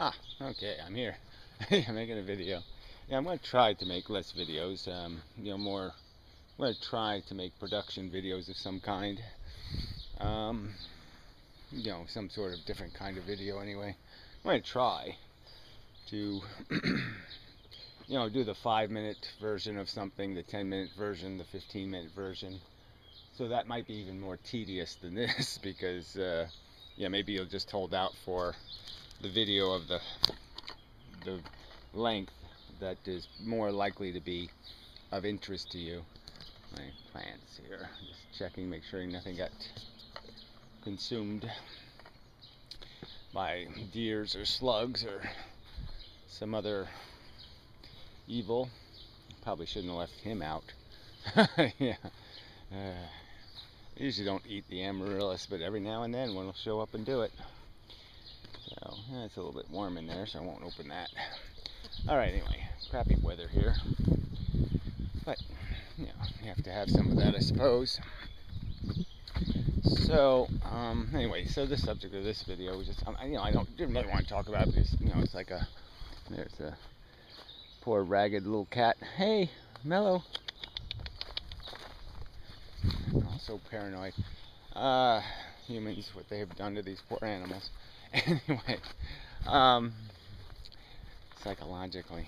Okay, I'm here. I'm making a video. Yeah, I'm going to try to make less videos. More. I'm going to try to make production videos of some kind. Um, some sort of different kind of video anyway. I'm going to try to, do the 5-minute version of something, the 10-minute version, the 15-minute version. So that might be even more tedious than this because, maybe you'll just hold out for the video of the length that is more likely to be of interest to you. My plants here, just checking, make sure nothing got consumed by deers or slugs or some other evil. Probably shouldn't have left him out. Yeah. I usually don't eat the amaryllis, but every now and then one will show up and do it. So, it's a little bit warm in there, so I won't open that. Alright, anyway, crappy weather here. But, you have to have some of that, I suppose. So, anyway, so the subject of this video was just, I didn't really want to talk about it because, it's like there's a poor ragged little cat. Hey, Mellow. Oh, so paranoid. Humans, what they have done to these poor animals. Anyway, psychologically.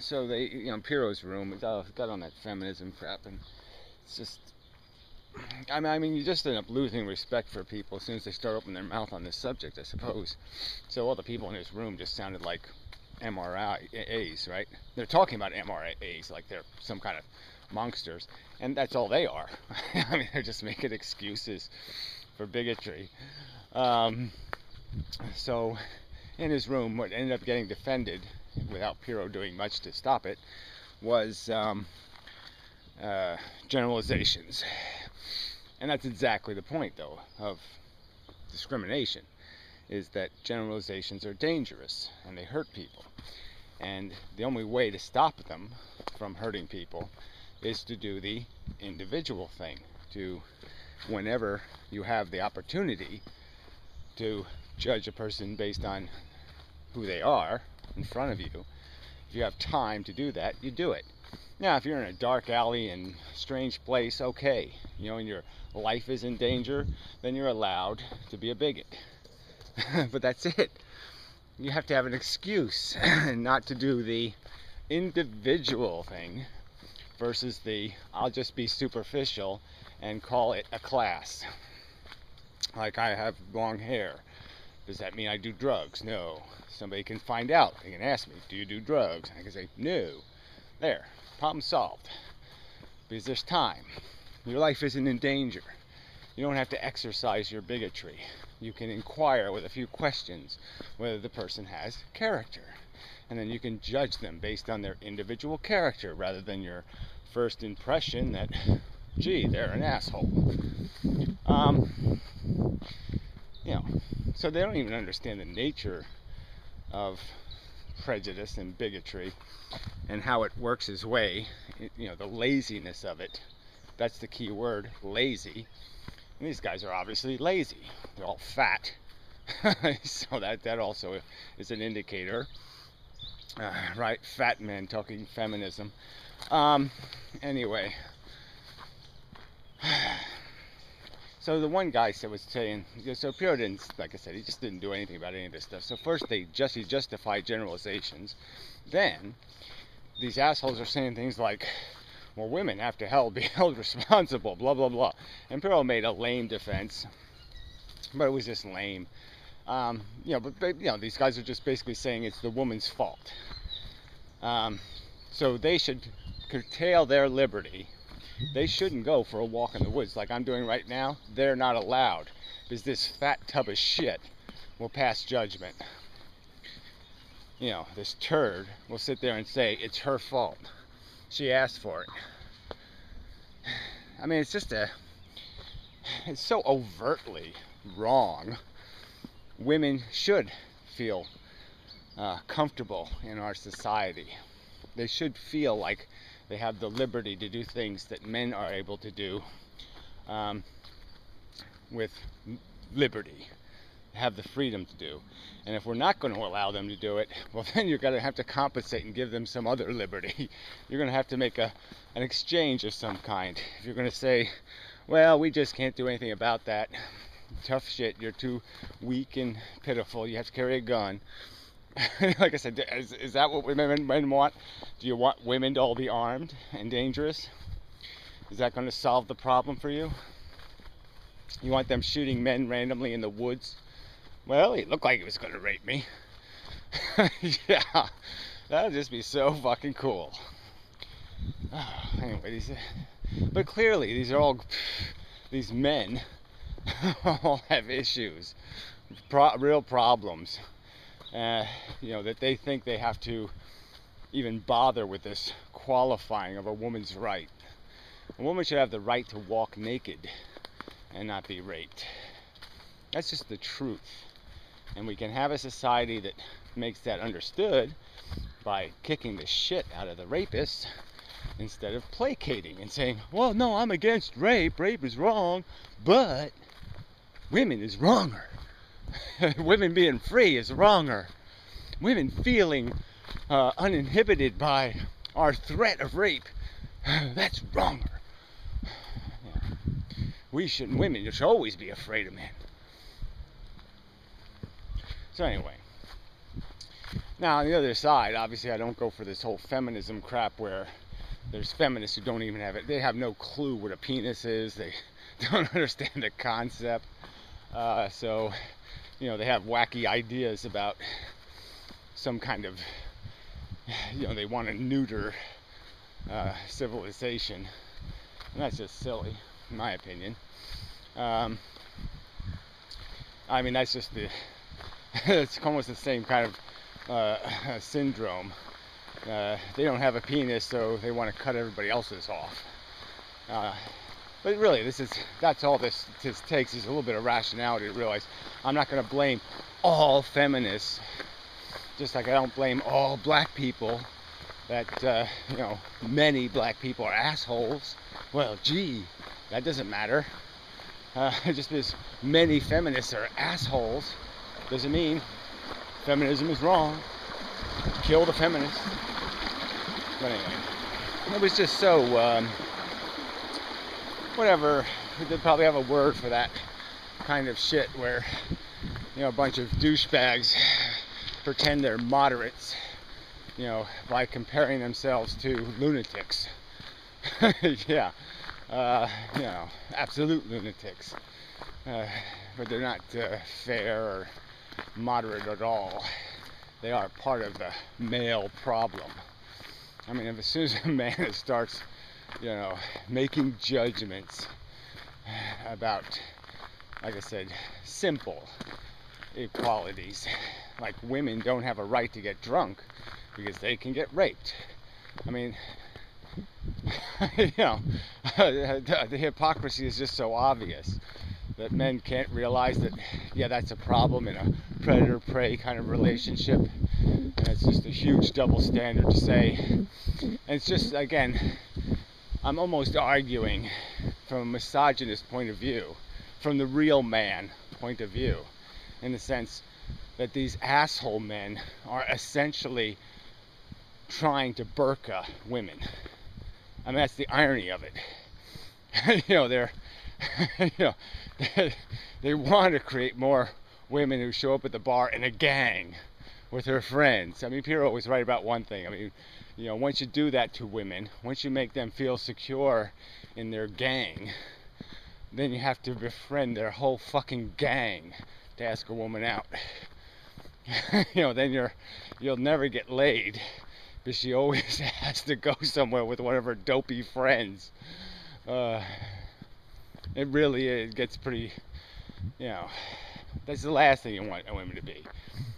So they, Piro's room, it's got on that feminism crap, and it's just, you just end up losing respect for people as soon as they start opening their mouth on this subject, I suppose. So all the people in this room just sounded like MRAs, right? They're talking about MRAs like they're some kind of monsters, and that's all they are. They're just making excuses for bigotry. So in his room, what ended up getting defended without Piro doing much to stop it was generalizations. And that's exactly the point, though, of discrimination, is that generalizations are dangerous and they hurt people. And the only way to stop them from hurting people is to do the individual thing, to, whenever you have the opportunity to judge a person based on who they are in front of you, if you have time to do that, you do it. Now, if you're in a dark alley and strange place, okay, and your life is in danger, then you're allowed to be a bigot. But that's it. You have to have an excuse not to do the individual thing versus the I'll just be superficial and call it a class. Like, I have long hair. Does that mean I do drugs? No. Somebody can find out. They can ask me, do you do drugs? And I can say, no. There. Problem solved. Because there's time. Your life isn't in danger. You don't have to exercise your bigotry. You can inquire with a few questions whether the person has character. And then you can judge them based on their individual character rather than your first impression that, gee, they're an asshole. So they don't even understand the nature of prejudice and bigotry and how it works its way, the laziness of it. That's the key word, lazy. And these guys are obviously lazy. They're all fat. So that also is an indicator. Right? Fat men talking feminism. Anyway. So the one guy was saying, so Piro didn't, like I said, he just didn't do anything about any of this stuff. So first he justified generalizations. Then these assholes are saying things like, well, women have to be held responsible, blah, blah, blah. And Piro made a lame defense, but it was just lame. These guys are just basically saying it's the woman's fault. So they should curtail their liberty. They shouldn't go for a walk in the woods like I'm doing right now. They're not allowed because this fat tub of shit will pass judgment. This turd will sit there and say it's her fault. She asked for it. It's so overtly wrong. Women should feel comfortable in our society. They should feel like they have the liberty to do things that men are able to do with liberty. have the freedom to do. And if we're not going to allow them to do it, well, then you're going to have to compensate and give them some other liberty. You're going to have to make an exchange of some kind. If you're going to say, well, we just can't do anything about that. Tough shit, you're too weak and pitiful, you have to carry a gun. Like I said, is that what men want? Do you want women to all be armed and dangerous? Is that going to solve the problem for you? You want them shooting men randomly in the woods? Well, he looked like he was going to rape me. Yeah, that would just be so fucking cool. Anyway, but clearly these men all have issues, real problems. That they think they have to even bother with this qualifying of a woman's right. A woman should have the right to walk naked and not be raped. That's just the truth. And we can have a society that makes that understood by kicking the shit out of the rapists instead of placating and saying, well, no, I'm against rape. Rape is wrong, but women is wronger. Women being free is wronger. Women feeling uninhibited by our threat of rape, that's wronger. Yeah. Women should always be afraid of men. So anyway, now on the other side, obviously I don't go for this whole feminism crap where there's feminists who don't even have it. They have no clue what a penis is. They don't understand the concept. So they have wacky ideas about some kind of, they want to neuter civilization. And that's just silly, in my opinion. I mean, that's just it's almost the same kind of syndrome. They don't have a penis, so they want to cut everybody else's off. But really, that's all this takes is a little bit of rationality to realize I'm not going to blame all feminists, just like I don't blame all black people, that, many black people are assholes. Well, gee, that doesn't matter. Just because many feminists are assholes doesn't mean feminism is wrong. Kill the feminists. But anyway, it was just so, whatever. They'd probably have a word for that kind of shit where, a bunch of douchebags pretend they're moderates, by comparing themselves to lunatics. Yeah, absolute lunatics. But they're not fair or moderate at all. They are part of the male problem. I mean, as soon as a man starts, making judgments about, like I said, simple equalities, like women don't have a right to get drunk because they can get raped. I mean, the hypocrisy is just so obvious that men can't realize that, that's a problem in a predator-prey kind of relationship. And it's just a huge double standard to say. And it's just, again, I'm almost arguing from a misogynist point of view, from the real man point of view, in the sense that these asshole men are essentially trying to burqa women. I mean, that's the irony of it. They want to create more women who show up at the bar in a gang with her friends. I mean, Piero was right about one thing. I mean, once you do that to women, once you make them feel secure in their gang, then you have to befriend their whole fucking gang to ask a woman out. Then you'll never get laid because she always has to go somewhere with one of her dopey friends. It really gets pretty, that's the last thing you want a woman to be,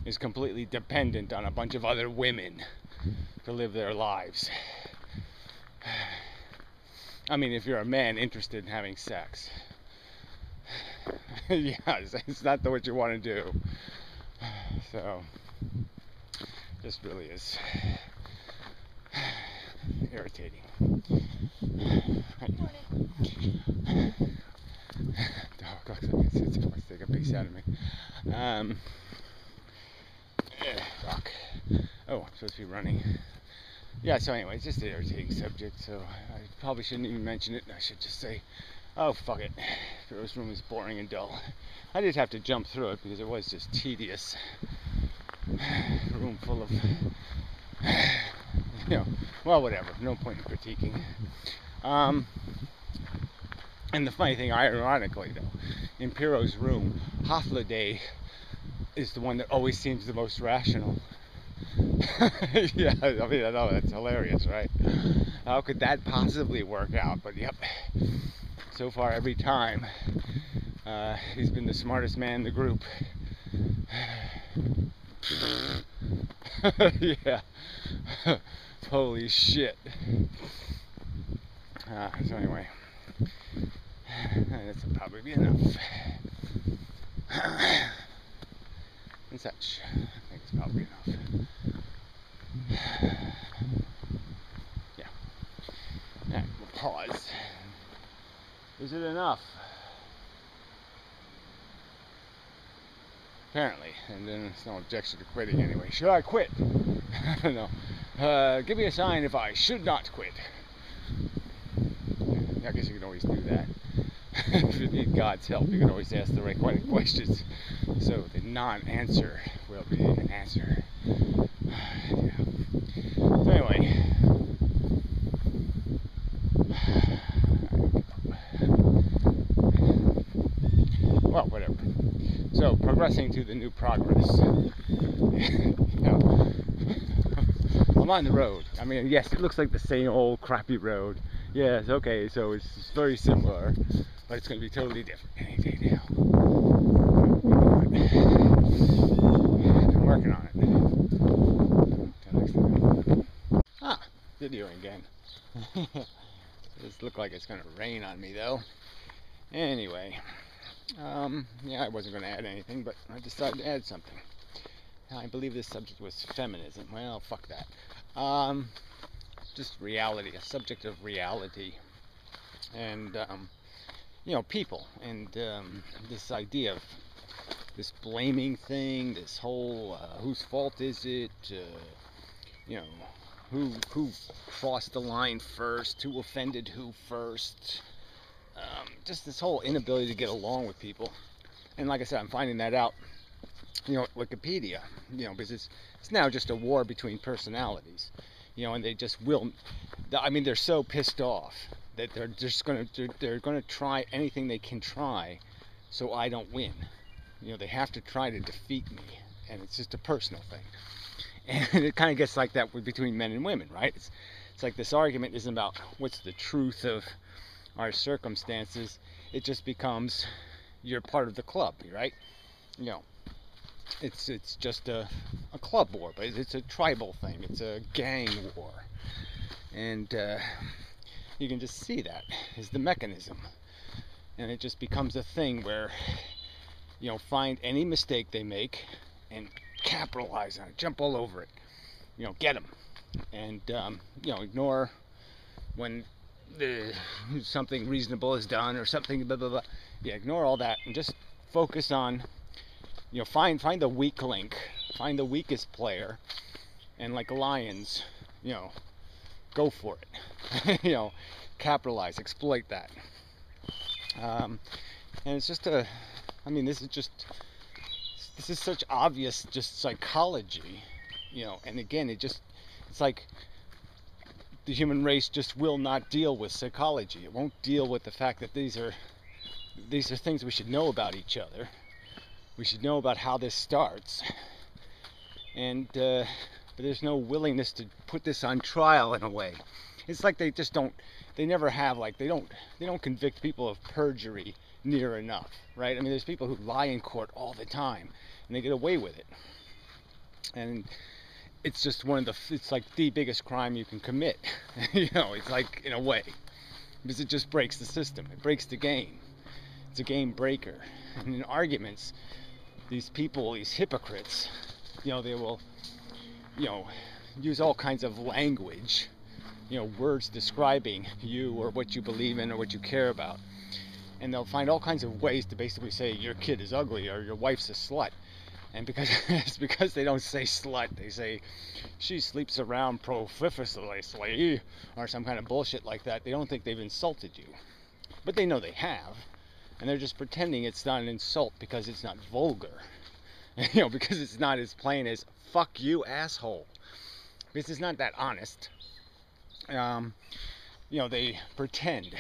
is completely dependent on a bunch of other women to live their lives. I mean, if you're a man interested in having sex. It's not what you want to do. So, just really is irritating. Dog looks like it's supposed to take a piece out of me. Fuck. Oh, I'm supposed to be running. Yeah, so anyway, it's just an irritating subject, so I probably shouldn't even mention it. I should just say, oh, fuck it. This room is boring and dull. I did have to jump through it because it was just tedious. A room full of, well, whatever. No point in critiquing. And the funny thing, ironically, though, in Piro's room, Hafladay is the one that always seems the most rational. Yeah, I mean, I know, that's hilarious, right? How could that possibly work out? But yep, so far every time, he's been the smartest man in the group. Yeah. Holy shit. So anyway, that's probably be enough. And such. I think it's probably enough. Yeah. Alright, we'll pause. Is it enough? Apparently. And then there's no objection to quitting anyway. Should I quit? No. Give me a sign if I should not quit. I guess you can always do that. If you need God's help, you can always ask the right questions. So the non-answer will be an answer. Yeah. So anyway. Well, whatever. So, progressing to the new progress. I'm on the road. I mean, yes, it looks like the same old crappy road. Yes, okay, so it's very similar, but it's going to be totally different any day now. I'm working on it. Till next time. Ah, videoing again. This looks like it's going to rain on me, though. Anyway, yeah, I wasn't going to add anything, but I decided to add something. I believe this subject was feminism. Well, fuck that. Just reality, a subject of reality, and people, and this idea of this blaming thing, this whole whose fault is it? Who crossed the line first? Who offended who first? Just this whole inability to get along with people, and like I said, I'm finding that out. Wikipedia, because it's now just a war between personalities, and they just will. I mean, they're so pissed off that they're just they're gonna try anything they can try, so I don't win. They have to try to defeat me, and it's just a personal thing. And it kind of gets like that between men and women, right? It's like this argument isn't about what's the truth of our circumstances. It just becomes you're part of the club, right? It's just a club war, but it's a tribal thing. It's a gang war, and you can just see that is the mechanism, and it just becomes a thing where find any mistake they make and capitalize on it, jump all over it, get them, and ignore when something reasonable is done or something blah blah blah. Yeah, ignore all that and just focus on. Find the weak link, find the weakest player, and like lions, go for it. Capitalize, exploit that. And it's just this is such obvious just psychology, and again, it's like the human race just will not deal with psychology. It won't deal with the fact that these are things we should know about each other. We should know about how this starts, and but there's no willingness to put this on trial in a way. It's like they just don't. They never have. Like they don't convict people of perjury near enough, right? I mean, there's people who lie in court all the time, and they get away with it. And it's just it's like the biggest crime you can commit. It's like in a way, because it just breaks the system. It breaks the game. It's a game breaker. And in arguments, these people, these hypocrites, they will, use all kinds of language, words describing you or what you believe in or what you care about. and they'll find all kinds of ways to basically say your kid is ugly or your wife's a slut. And because it's because they don't say slut, they say she sleeps around profliferously or some kind of bullshit like that. They don't think they've insulted you, but they know they have, and they're just pretending it's not an insult because it's not vulgar, because it's not as plain as "fuck you, asshole." Because it's not that honest. They pretend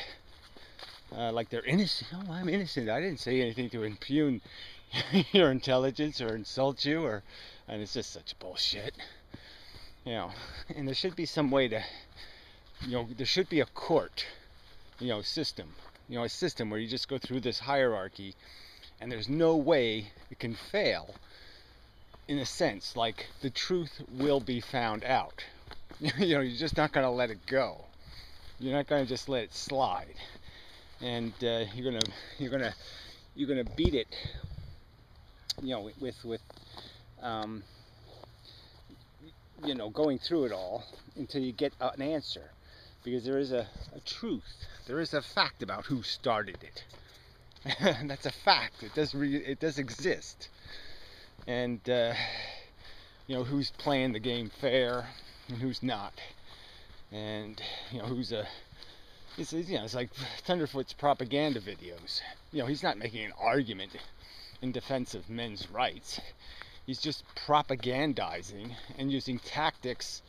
like they're innocent. Oh, I'm innocent. I didn't say anything to impugn your intelligence or insult you, and it's just such bullshit. And there should be some way to, there should be a court, system, a system where you just go through this hierarchy, and there's no way it can fail. In a sense, like the truth will be found out. You're just not going to let it go. You're not going to just let it slide, and you're gonna beat it. With going through it all until you get an answer, because there is a truth, there is a fact about who started it. And that's a fact. It does exist, and who's playing the game fair and who's not, and it's like Thunderfoot's propaganda videos. He's not making an argument in defense of men's rights. He's just propagandizing and using tactics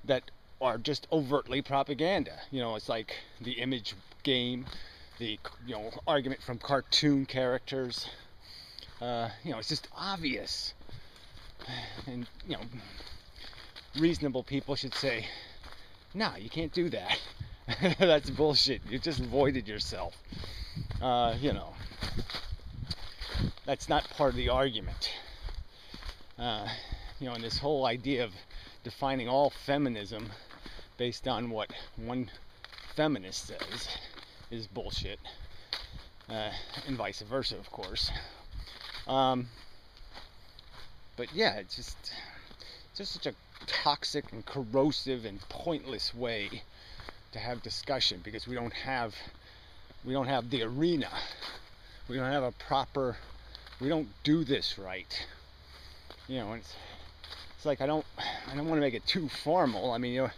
that are just overtly propaganda. It's like the image game, the argument from cartoon characters. It's just obvious, and reasonable people should say, "Nah, you can't do that. That's bullshit. You just voided yourself." That's not part of the argument. And this whole idea of defining all feminism based on what one feminist says is bullshit, and vice versa, of course. But yeah, it's just such a toxic and corrosive and pointless way to have discussion, because we don't have the arena. We don't have we don't do this right. It's like I don't want to make it too formal. I mean,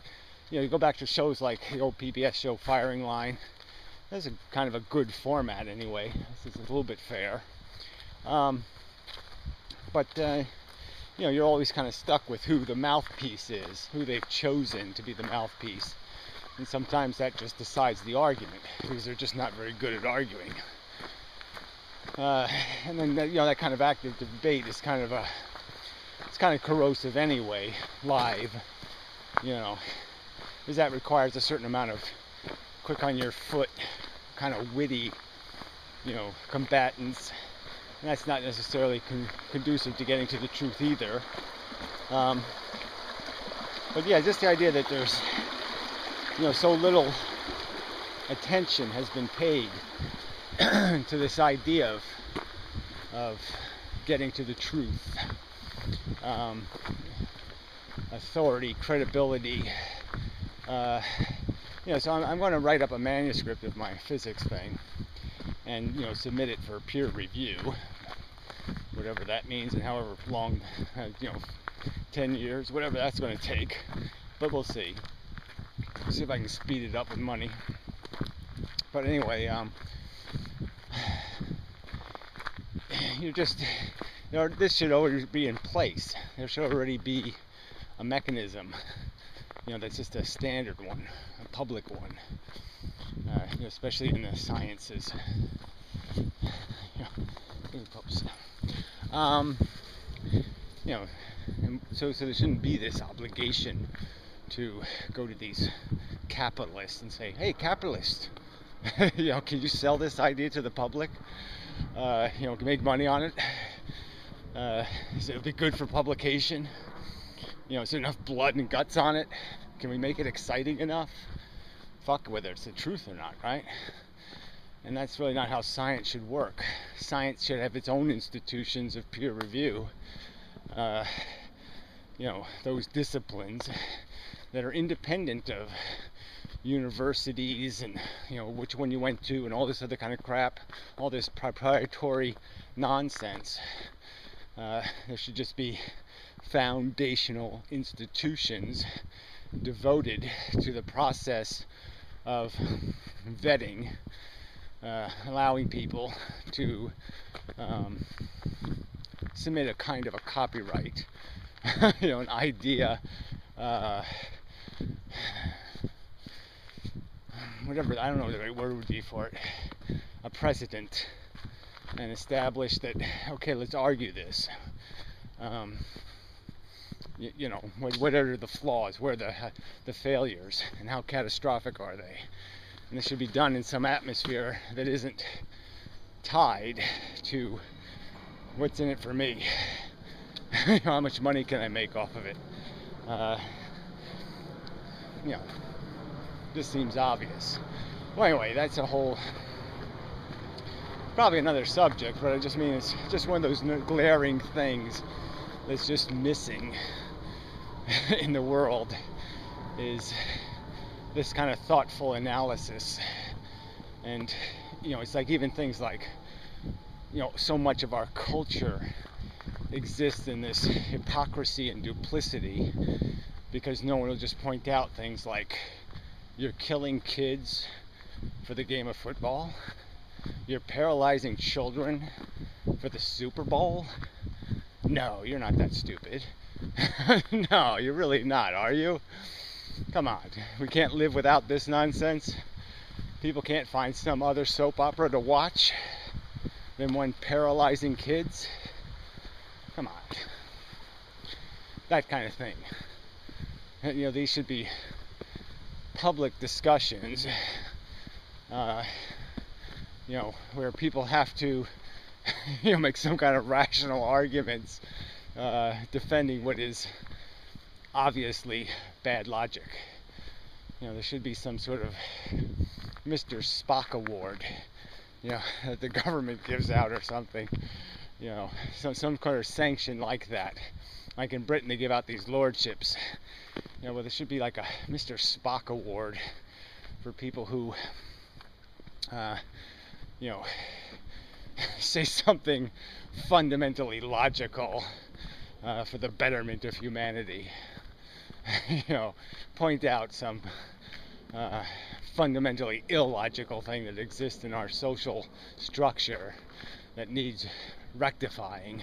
you go back to shows like the old PBS show Firing Line. That's a kind of a good format anyway. This is a little bit fair. But you're always kind of stuck with who the mouthpiece is, who they've chosen to be the mouthpiece. And sometimes that just decides the argument, because they're just not very good at arguing. And then that kind of active debate is kind of corrosive anyway, live, because that requires a certain amount of quick on your foot, kind of witty, combatants, and that's not necessarily conducive to getting to the truth either. But yeah, just the idea that there's so little attention has been paid to this idea of getting to the truth, authority, credibility. So I'm going to write up a manuscript of my physics thing and submit it for peer review, whatever that means, and however long, 10 years, whatever that's going to take. But we'll see. See if I can speed it up with money. But anyway, this should already be in place. There should already be a mechanism, that's just a standard one, a public one, especially in the sciences. And so there shouldn't be this obligation to go to these capitalists and say, "Hey, capitalist, can you sell this idea to the public? Can make money on it? It'll be good for publication. Is there enough blood and guts on it? Can we make it exciting enough? Fuck whether it's the truth or not, right?" And that's really not how science should work. Science should have its own institutions of peer review. Those disciplines that are independent of universities and which one you went to and all this other kind of crap, all this proprietary nonsense. There should just be foundational institutions devoted to the process of vetting, allowing people to submit a kind of a copyright, an idea, whatever, I don't know what the right word would be for it, a precedent, and establish that, okay, let's argue this. What are the flaws, where are the failures, and how catastrophic are they? And this should be done in some atmosphere that isn't tied to what's in it for me. How much money can I make off of it? This seems obvious. Well, anyway, that's probably another subject, but I just mean it's just one of those glaring things that's just missing in the world, is this kind of thoughtful analysis. And it's like even things like so much of our culture exists in this hypocrisy and duplicity, because no one will just point out things like, you're killing kids for the game of football, you're paralyzing children for the Super Bowl. No, you're not that stupid. No, you're really not, are you? Come on, we can't live without this nonsense. People can't find some other soap opera to watch than one paralyzing kids. Come on. That kind of thing. These should be public discussions, where people have to, make some kind of rational arguments defending what is obviously bad logic. There should be some sort of Mr. Spock award, that the government gives out or something, some kind of sanction like that. Like in Britain, they give out these lordships. Well, there should be like a Mr. Spock award for people who, say something fundamentally logical for the betterment of humanity. Point out some fundamentally illogical thing that exists in our social structure that needs rectifying.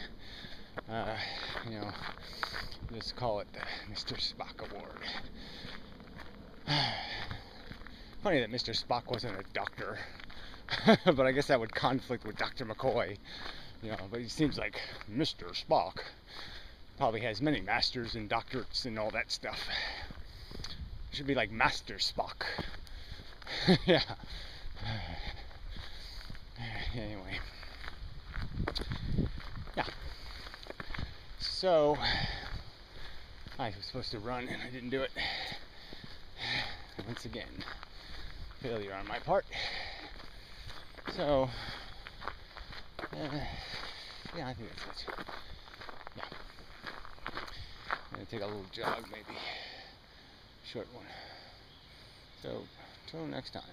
Let's call it the Mr. Spock Award. Funny that Mr. Spock wasn't a doctor, but I guess that would conflict with Dr. McCoy. But he seems like Mr. Spock probably has many masters and doctorates and all that stuff. It should be like Master Spock. Yeah. Anyway. Yeah. So, I was supposed to run and I didn't do it. Once again, failure on my part. So, yeah, I think that's it. Yeah. I'm going to take a little jog, maybe. Short one. So, till next time.